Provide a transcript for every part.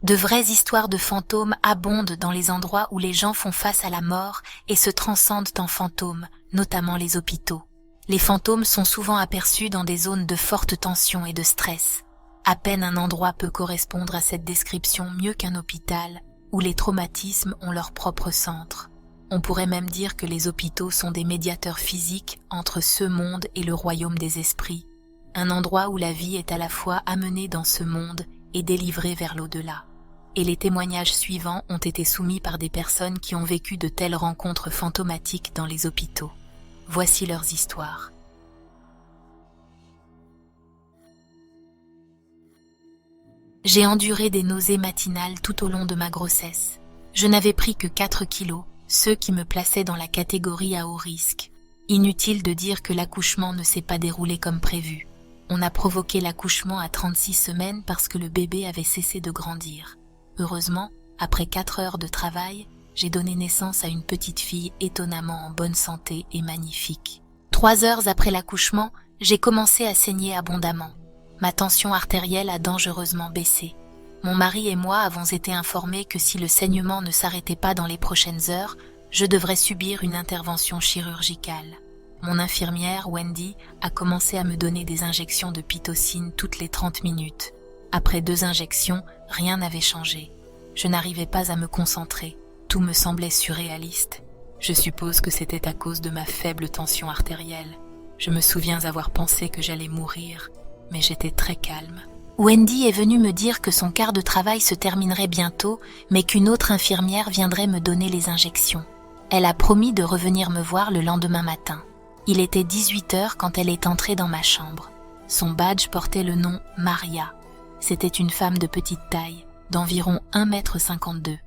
De vraies histoires de fantômes abondent dans les endroits où les gens font face à la mort et se transcendent en fantômes, notamment les hôpitaux. Les fantômes sont souvent aperçus dans des zones de forte tension et de stress. À peine un endroit peut correspondre à cette description mieux qu'un hôpital, où les traumatismes ont leur propre centre. On pourrait même dire que les hôpitaux sont des médiateurs physiques entre ce monde et le royaume des esprits, un endroit où la vie est à la fois amenée dans ce monde et délivrée vers l'au-delà. Et les témoignages suivants ont été soumis par des personnes qui ont vécu de telles rencontres fantomatiques dans les hôpitaux. Voici leurs histoires. J'ai enduré des nausées matinales tout au long de ma grossesse. Je n'avais pris que 4 kilos, ceux qui me plaçaient dans la catégorie à haut risque. Inutile de dire que l'accouchement ne s'est pas déroulé comme prévu. On a provoqué l'accouchement à 36 semaines parce que le bébé avait cessé de grandir. Heureusement, après 4 heures de travail, j'ai donné naissance à une petite fille étonnamment en bonne santé et magnifique. 3 heures après l'accouchement, j'ai commencé à saigner abondamment. Ma tension artérielle a dangereusement baissé. Mon mari et moi avons été informés que si le saignement ne s'arrêtait pas dans les prochaines heures, je devrais subir une intervention chirurgicale. Mon infirmière, Wendy, a commencé à me donner des injections de pitocine toutes les 30 minutes. Après 2 injections, rien n'avait changé. Je n'arrivais pas à me concentrer. Tout me semblait surréaliste. Je suppose que c'était à cause de ma faible tension artérielle. Je me souviens avoir pensé que j'allais mourir, mais j'étais très calme. Wendy est venue me dire que son quart de travail se terminerait bientôt, mais qu'une autre infirmière viendrait me donner les injections. Elle a promis de revenir me voir le lendemain matin. Il était 18 heures quand elle est entrée dans ma chambre. Son badge portait le nom Maria. C'était une femme de petite taille, d'environ 1,52 m.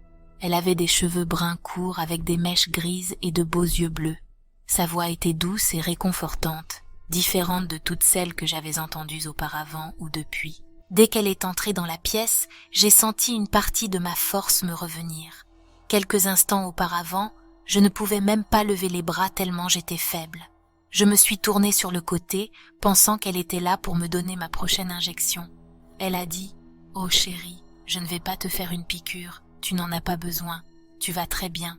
Elle avait des cheveux bruns courts avec des mèches grises et de beaux yeux bleus. Sa voix était douce et réconfortante, différente de toutes celles que j'avais entendues auparavant ou depuis. Dès qu'elle est entrée dans la pièce, j'ai senti une partie de ma force me revenir. Quelques instants auparavant, je ne pouvais même pas lever les bras tellement j'étais faible. Je me suis tournée sur le côté, pensant qu'elle était là pour me donner ma prochaine injection. Elle a dit « Oh chérie, je ne vais pas te faire une piqûre, tu n'en as pas besoin, tu vas très bien. »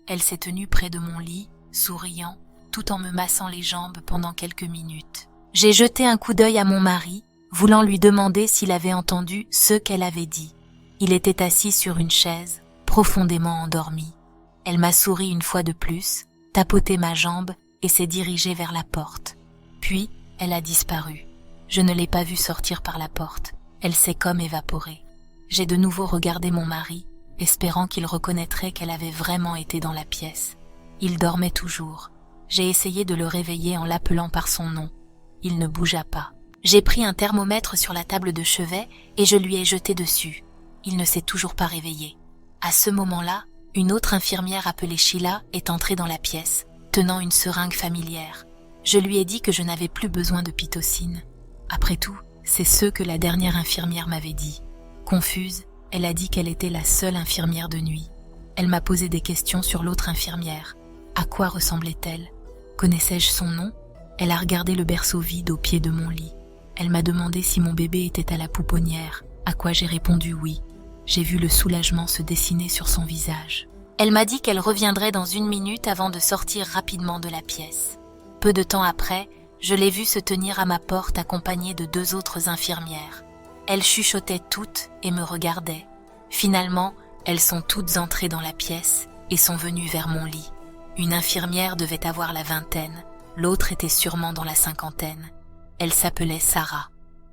Elle s'est tenue près de mon lit, souriant, tout en me massant les jambes pendant quelques minutes. J'ai jeté un coup d'œil à mon mari, voulant lui demander s'il avait entendu ce qu'elle avait dit. Il était assis sur une chaise, profondément endormi. Elle m'a souri une fois de plus, tapoté ma jambe et s'est dirigée vers la porte. Puis, elle a disparu. Je ne l'ai pas vue sortir par la porte. Elle s'est comme évaporée. J'ai de nouveau regardé mon mari, espérant qu'il reconnaîtrait qu'elle avait vraiment été dans la pièce. Il dormait toujours. J'ai essayé de le réveiller en l'appelant par son nom. Il ne bougea pas. J'ai pris un thermomètre sur la table de chevet et je lui ai jeté dessus. Il ne s'est toujours pas réveillé. À ce moment-là, une autre infirmière appelée Sheila est entrée dans la pièce, tenant une seringue familière. Je lui ai dit que je n'avais plus besoin de pitocine. Après tout, c'est ce que la dernière infirmière m'avait dit. Confuse, elle a dit qu'elle était la seule infirmière de nuit. Elle m'a posé des questions sur l'autre infirmière. À quoi ressemblait-elle? Connaissais-je son nom? Elle a regardé le berceau vide au pied de mon lit. Elle m'a demandé si mon bébé était à la pouponnière, à quoi j'ai répondu oui. J'ai vu le soulagement se dessiner sur son visage. Elle m'a dit qu'elle reviendrait dans 1 minute avant de sortir rapidement de la pièce. Peu de temps après, je l'ai vue se tenir à ma porte accompagnée de 2 autres infirmières. Elles chuchotaient toutes et me regardaient. Finalement, elles sont toutes entrées dans la pièce et sont venues vers mon lit. Une infirmière devait avoir la vingtaine, l'autre était sûrement dans la cinquantaine. Elle s'appelait Sarah.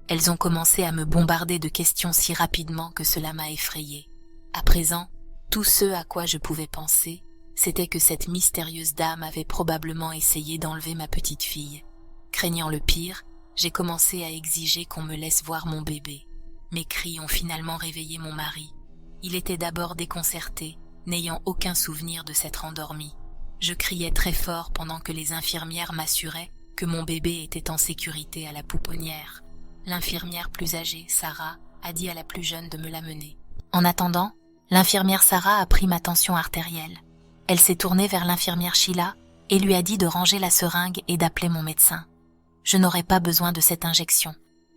Elles ont commencé à me bombarder de questions si rapidement que cela m'a effrayée. À présent, tout ce à quoi je pouvais penser, c'était que cette mystérieuse dame avait probablement essayé d'enlever ma petite fille. Craignant le pire, j'ai commencé à exiger qu'on me laisse voir mon bébé. Mes cris ont finalement réveillé mon mari. Il était d'abord déconcerté, n'ayant aucun souvenir de s'être endormi. Je criais très fort pendant que les infirmières m'assuraient que mon bébé était en sécurité à la pouponnière. L'infirmière plus âgée, Sarah, a dit à la plus jeune de me l'amener. En attendant, l'infirmière Sarah a pris ma tension artérielle. Elle s'est tournée vers l'infirmière Sheila et lui a dit de ranger la seringue et d'appeler mon médecin. Je n'aurais pas besoin de cette injection.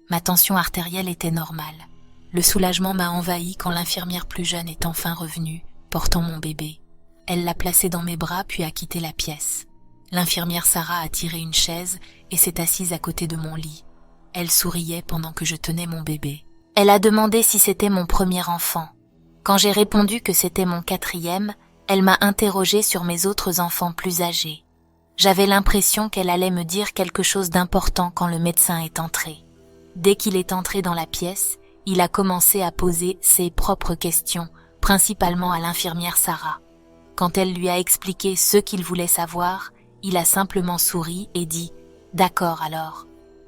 Ma tension artérielle était normale. Le soulagement m'a envahi quand l'infirmière plus jeune est enfin revenue, portant mon bébé. Elle l'a placé dans mes bras puis a quitté la pièce. L'infirmière Sarah a tiré une chaise et s'est assise à côté de mon lit. Elle souriait pendant que je tenais mon bébé. Elle a demandé si c'était mon premier enfant. Quand j'ai répondu que c'était mon 4e, elle m'a interrogée sur mes autres enfants plus âgés. J'avais l'impression qu'elle allait me dire quelque chose d'important quand le médecin est entré. Dès qu'il est entré dans la pièce, il a commencé à poser ses propres questions, principalement à l'infirmière Sarah. Quand elle lui a expliqué ce qu'il voulait savoir, il a simplement souri et dit « D'accord alors ».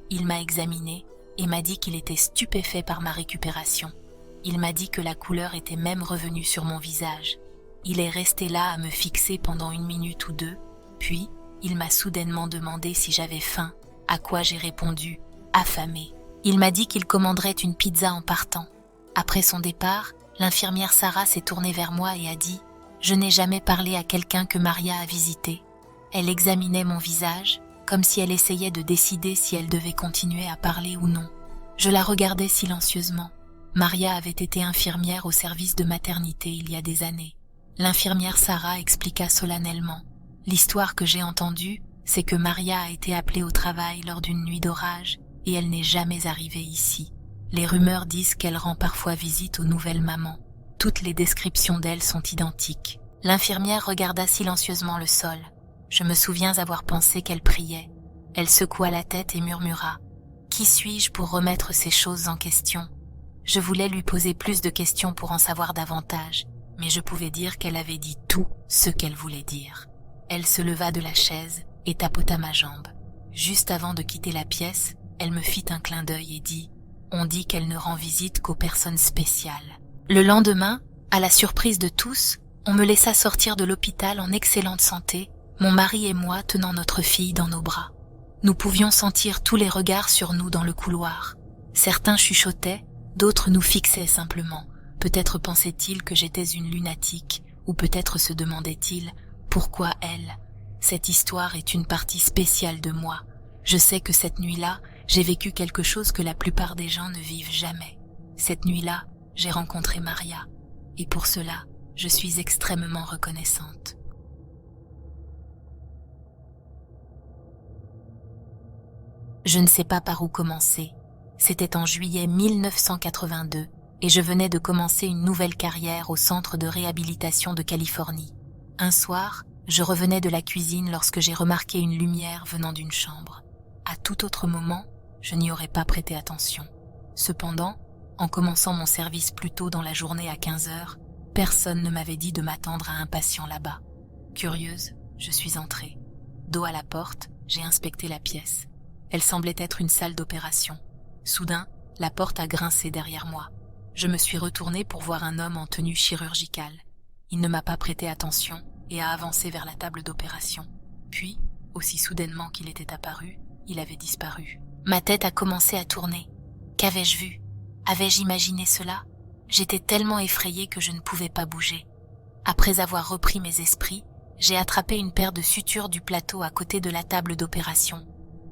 Il m'a examiné et m'a dit qu'il était stupéfait par ma récupération. Il m'a dit que la couleur était même revenue sur mon visage. Il est resté là à me fixer pendant 1 minute ou 2, puis il m'a soudainement demandé si j'avais faim, à quoi j'ai répondu « affamé ». Il m'a dit qu'il commanderait une pizza en partant. Après son départ, l'infirmière Sarah s'est tournée vers moi et a dit « Je n'ai jamais parlé à quelqu'un que Maria a visité ». Elle examinait mon visage, comme si elle essayait de décider si elle devait continuer à parler ou non. Je la regardais silencieusement. Maria avait été infirmière au service de maternité il y a des années. L'infirmière Sarah expliqua solennellement. L'histoire que j'ai entendue, c'est que Maria a été appelée au travail lors d'une nuit d'orage et elle n'est jamais arrivée ici. Les rumeurs disent qu'elle rend parfois visite aux nouvelles mamans. Toutes les descriptions d'elle sont identiques. L'infirmière regarda silencieusement le sol. Je me souviens avoir pensé qu'elle priait. Elle secoua la tête et murmura « Qui suis-je pour remettre ces choses en question ?» Je voulais lui poser plus de questions pour en savoir davantage, mais je pouvais dire qu'elle avait dit tout ce qu'elle voulait dire. Elle se leva de la chaise et tapota ma jambe. Juste avant de quitter la pièce, elle me fit un clin d'œil et dit « On dit qu'elle ne rend visite qu'aux personnes spéciales. » Le lendemain, à la surprise de tous, on me laissa sortir de l'hôpital en excellente santé, mon mari et moi tenant notre fille dans nos bras. Nous pouvions sentir tous les regards sur nous dans le couloir. Certains chuchotaient, d'autres nous fixaient simplement. Peut-être pensaient-ils que j'étais une lunatique, ou peut-être se demandaient-ils « Pourquoi elle ?» Cette histoire est une partie spéciale de moi. Je sais que cette nuit-là, j'ai vécu quelque chose que la plupart des gens ne vivent jamais. Cette nuit-là, j'ai rencontré Maria, et pour cela, je suis extrêmement reconnaissante. Je ne sais pas par où commencer. C'était en juillet 1982 et je venais de commencer une nouvelle carrière au centre de réhabilitation de Californie. Un soir, je revenais de la cuisine lorsque j'ai remarqué une lumière venant d'une chambre. À tout autre moment, je n'y aurais pas prêté attention. Cependant, en commençant mon service plus tôt dans la journée à 15h, personne ne m'avait dit de m'attendre à un patient là-bas. Curieuse, je suis entrée. Dos à la porte, j'ai inspecté la pièce. Elle semblait être une salle d'opération. Soudain, la porte a grincé derrière moi. Je me suis retournée pour voir un homme en tenue chirurgicale. Il ne m'a pas prêté attention et a avancé vers la table d'opération. Puis, aussi soudainement qu'il était apparu, il avait disparu. Ma tête a commencé à tourner. Qu'avais-je vu? Avais-je imaginé cela? J'étais tellement effrayée que je ne pouvais pas bouger. Après avoir repris mes esprits, j'ai attrapé une paire de sutures du plateau à côté de la table d'opération.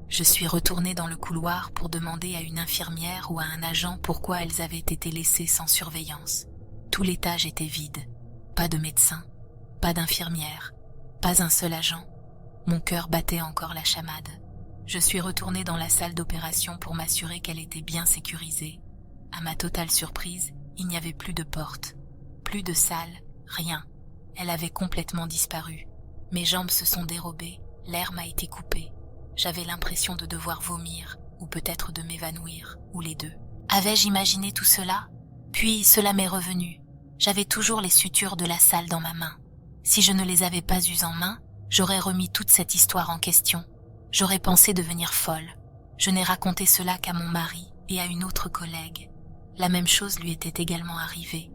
Je suis retournée dans le couloir pour demander à une infirmière ou à un agent pourquoi elles avaient été laissées sans surveillance. Tout l'étage était vide. Pas de médecin, pas d'infirmière, pas un seul agent. Mon cœur battait encore la chamade. Je suis retournée dans la salle d'opération pour m'assurer qu'elle était bien sécurisée. À ma totale surprise, il n'y avait plus de porte, plus de salle, rien. Elle avait complètement disparu. Mes jambes se sont dérobées, l'air m'a été coupé. J'avais l'impression de devoir vomir, ou peut-être de m'évanouir, ou les deux. Avais-je imaginé tout cela? Puis cela m'est revenu. J'avais toujours les sutures de la salle dans ma main. Si je ne les avais pas eues en main, j'aurais remis toute cette histoire en question. J'aurais pensé devenir folle. Je n'ai raconté cela qu'à mon mari et à une autre collègue. La même chose lui était également arrivée.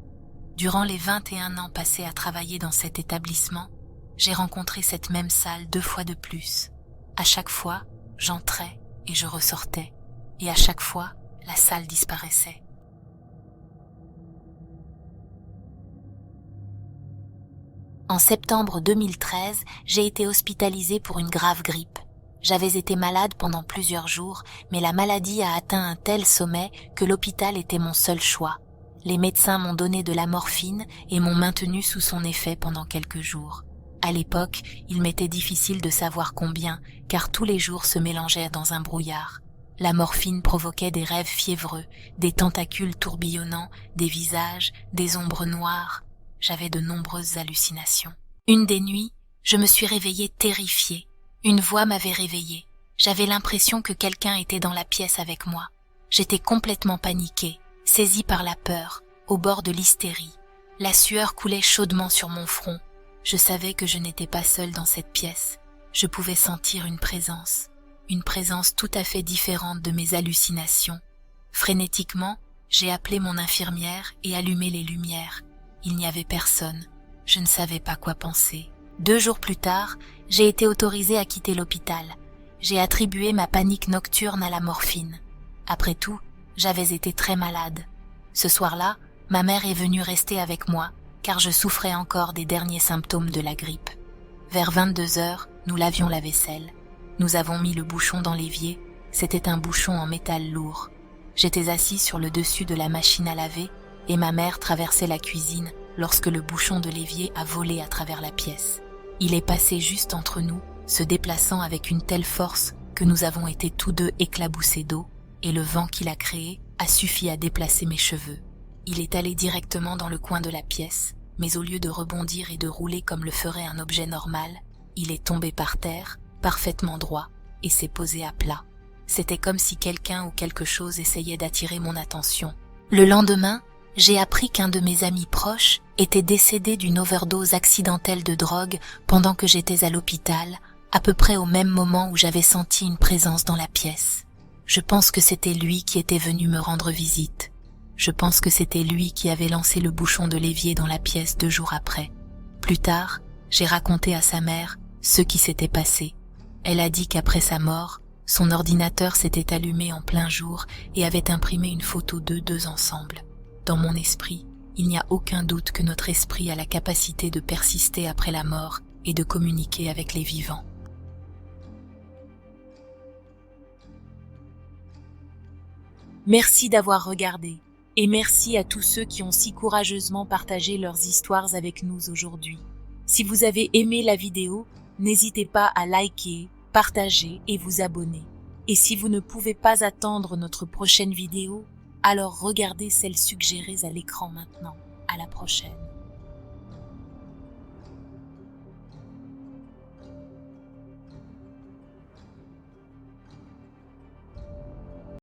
Durant les 21 ans passés à travailler dans cet établissement, j'ai rencontré cette même salle 2 fois de plus. À chaque fois, j'entrais et je ressortais, et à chaque fois, la salle disparaissait. En septembre 2013, j'ai été hospitalisée pour une grave grippe. J'avais été malade pendant plusieurs jours, mais la maladie a atteint un tel sommet que l'hôpital était mon seul choix. Les médecins m'ont donné de la morphine et m'ont maintenu sous son effet pendant quelques jours. À l'époque, il m'était difficile de savoir combien, car tous les jours se mélangeaient dans un brouillard. La morphine provoquait des rêves fiévreux, des tentacules tourbillonnants, des visages, des ombres noires. J'avais de nombreuses hallucinations. Une des nuits, je me suis réveillée terrifiée. Une voix m'avait réveillée. J'avais l'impression que quelqu'un était dans la pièce avec moi. J'étais complètement paniquée, saisie par la peur, au bord de l'hystérie. La sueur coulait chaudement sur mon front. Je savais que je n'étais pas seule dans cette pièce. Je pouvais sentir une présence tout à fait différente de mes hallucinations. Frénétiquement, j'ai appelé mon infirmière et allumé les lumières. Il n'y avait personne. Je ne savais pas quoi penser. 2 jours plus tard, j'ai été autorisée à quitter l'hôpital. J'ai attribué ma panique nocturne à la morphine. Après tout, j'avais été très malade. Ce soir-là, ma mère est venue rester avec moi, car je souffrais encore des derniers symptômes de la grippe. Vers 22h, nous lavions la vaisselle. Nous avons mis le bouchon dans l'évier. C'était un bouchon en métal lourd. J'étais assis sur le dessus de la machine à laver et ma mère traversait la cuisine lorsque le bouchon de l'évier a volé à travers la pièce. Il est passé juste entre nous, se déplaçant avec une telle force que nous avons été tous deux éclaboussés d'eau et le vent qu'il a créé a suffi à déplacer mes cheveux. Il est allé directement dans le coin de la pièce, mais au lieu de rebondir et de rouler comme le ferait un objet normal, il est tombé par terre, parfaitement droit, et s'est posé à plat. C'était comme si quelqu'un ou quelque chose essayait d'attirer mon attention. Le lendemain, j'ai appris qu'un de mes amis proches était décédé d'une overdose accidentelle de drogue pendant que j'étais à l'hôpital, à peu près au même moment où j'avais senti une présence dans la pièce. Je pense que c'était lui qui était venu me rendre visite. Je pense que c'était lui qui avait lancé le bouchon de l'évier dans la pièce 2 jours après. Plus tard, j'ai raconté à sa mère ce qui s'était passé. Elle a dit qu'après sa mort, son ordinateur s'était allumé en plein jour et avait imprimé une photo d'eux 2 ensemble. Dans mon esprit, il n'y a aucun doute que notre esprit a la capacité de persister après la mort et de communiquer avec les vivants. Merci d'avoir regardé et merci à tous ceux qui ont si courageusement partagé leurs histoires avec nous aujourd'hui. Si vous avez aimé la vidéo, n'hésitez pas à liker, partager et vous abonner. Et si vous ne pouvez pas attendre notre prochaine vidéo, alors regardez celles suggérées à l'écran maintenant. À la prochaine.